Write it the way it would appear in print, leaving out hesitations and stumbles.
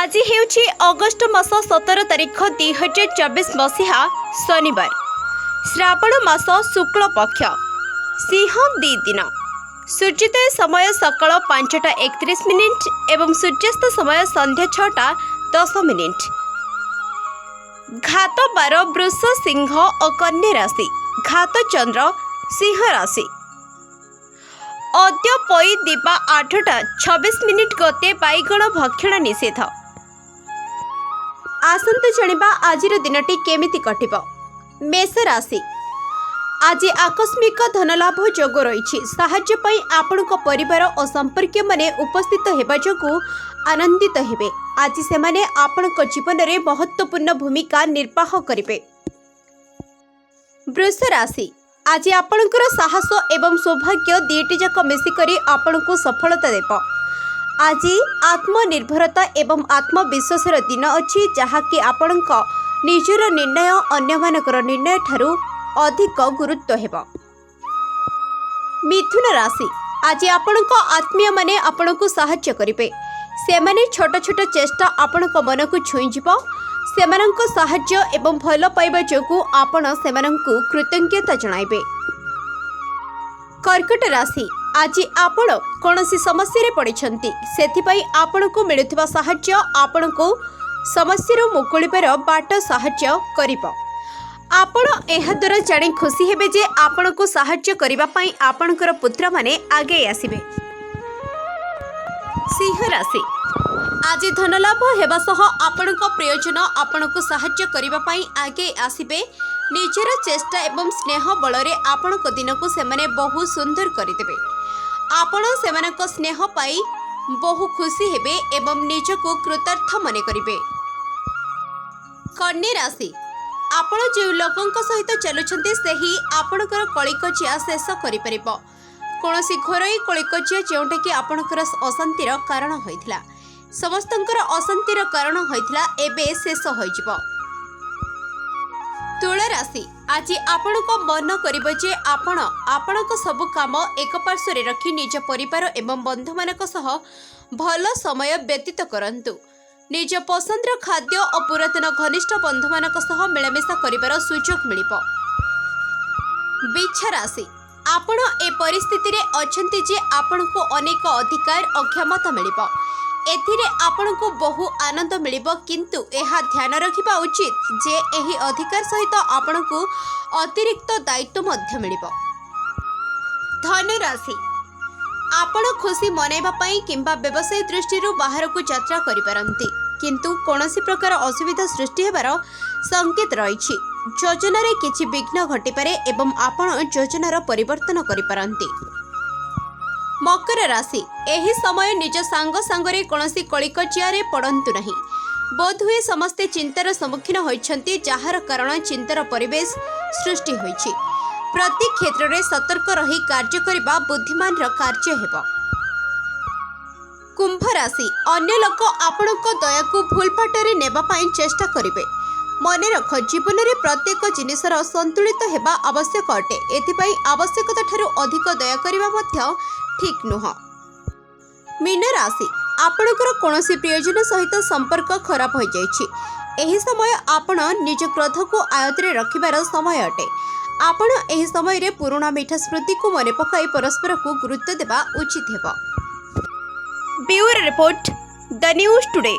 आज हेउछि अगस्ट मास 17 तारिख 2024 मसीहा शनिवार श्रावण मास शुक्ल पक्ष सिंह दी दिन सूर्योदय समय सकाळ 5:31 एवं सूर्यास्त समय संध्या 6:10। घात 12 वृष सिंह और कन्या राशि, घात चंद्र सिंह राशि। अद्य पई दिबा 8:26 गते बैगण भक्षण निषेध। आसंतु जानिबा आजिर दिनटी केमिति कटिबो। मेष राशि, आज आकस्मिक धनलाभ जोग रही। साहाय्य पई आपणक परिवार और संपर्क माने उपस्थित हेबा जोगु आनंदित हेबे। आज से माने आपणक जीवन में महत्वपूर्ण भूमिका निर्वाह करिवे। वृष राशि, आज आपणकर साहस एवं सौभाग्य दुईटी जाक मिसिकरी आपणको सफलता देव। आज आत्मनिर्भरता एवं आत्मविश्वासर दिन अच्छी, जहाँकि आपणक निजर निर्णय अन्य मानकर निर्णय ठारू अधिक गुरुत्व हेब। मिथुन राशि, आज आपणक आत्मीय माने आपणको सहाय्य करिवे। सेमाने छोट छोट चेष्टा आपणक मन को छुईजिब। सेमानंक सहाय्य एवं भल पाइबा जोगु आपण सेमानंकु कृतज्ञता जणाइबे। कर्कट राशि, आज आपण कोनोसी समस्या रे पड़िछंती, सेथिपई आपणको मिलुथिबा सहाय्य आपणको समस्या मुकुलिबार बाट सहाय्य करिबो। आपण एहा द्वारा जानि खुशी हेबे जे आपणको सहाय्य करिबा पई आपणकर पुत्र माने आगे आसीबे। सिंह राशि, आज धनलाभ हेबा सह आपणक प्रयोजन आपणको सहाय्य करिबा पई आगे आसीबे। निजर चेष्टा एवं स्नेह बलरे आपणक दिनकु सेमाने बहु सुंदर करिदेबे। आपण सेमानक स्नेह पाई बहु खुशी हेबे एवं निजको कृतार्थ मने करिबे। कन्या राशि, आपण जे लोकंक सहित चलुछंती सेही आपणकर कलिकचिया शेष करि परिबो। कोनोसी घरोई कलिकचिया जेउटा कि आपणकर अशांतिर कारण होइथिला, समस्तंकर अशांतिर कारण होइथिला, एबे शेष होइजिबो। तुला राशि, आज आपणक मन करिबो जे आपणक सब काम एक पार्श्व रखी निज परिवार एवं बंधु मानक सह भल समय व्यतीत करंतु। निज पसंदर खाद्य और पुरातन घनिष्ठ बंधु मानक सह मिलामिशा करिबार सुयोग मिलिबो। वृक्ष राशि, आपण ए परिस्थिति रे अछंती जे आपणको अनेक अधिकार और क्षमता मिलिबो। एथिरे आपणको बहु आनंद मिलिबो, किंतु एहा ध्यान रखिबा उचित जे एही अधिकार सहित आपणको अतिरिक्त दायित्व मध्य मिलिबो। धनु राशि, आपण खुशी मनाइबा पई किंबा व्यवसाय दृष्टि बाहर को यात्रा करि पारंती, किंतु कोनोसी प्रकार असुविधा सृष्टि हेबार संकेत रहिछि। योजना रे किछि विघ्न घटि पारे एवं आपण योजनार परिवर्तन करि पारंती। मकर राशि, एही समय निज सांग सांगरे कोनोसी कलिकचिया रे पड़ंतु नहीं। बोध हुए समस्ते चिंतार सम्मुखीन होइछंती, जहार कारण चिंतार परिवेश सृष्टि होइछि। प्रति क्षेत्र में सतर्क रही कार्य करिबा बुद्धिमान कार्य हेब। कुंभ राशि, अन्य लोक आपणक दया को भूल पाटरे नेबा पई चेष्टा करिवे। मने रख, जीवन में प्रत्येक जिनिसर संतुलित हेबा आवश्यक अटे। एथिपई आवश्यकता ठारू अधिक दया करिबा मध्य ठीक नुह। मीन राशि, आपणकर कोनोसी प्रियजन सहित संपर्क खराब हो जाइछि। एही समय आपण निज क्रोध को आयत्रे रखिबार समय अटे। आपण एही समय रे पुराना मीठा स्मृति को मने पकाई परस्पर को गुरुत्व देबा उचित हेबो। Bureau report, the news today.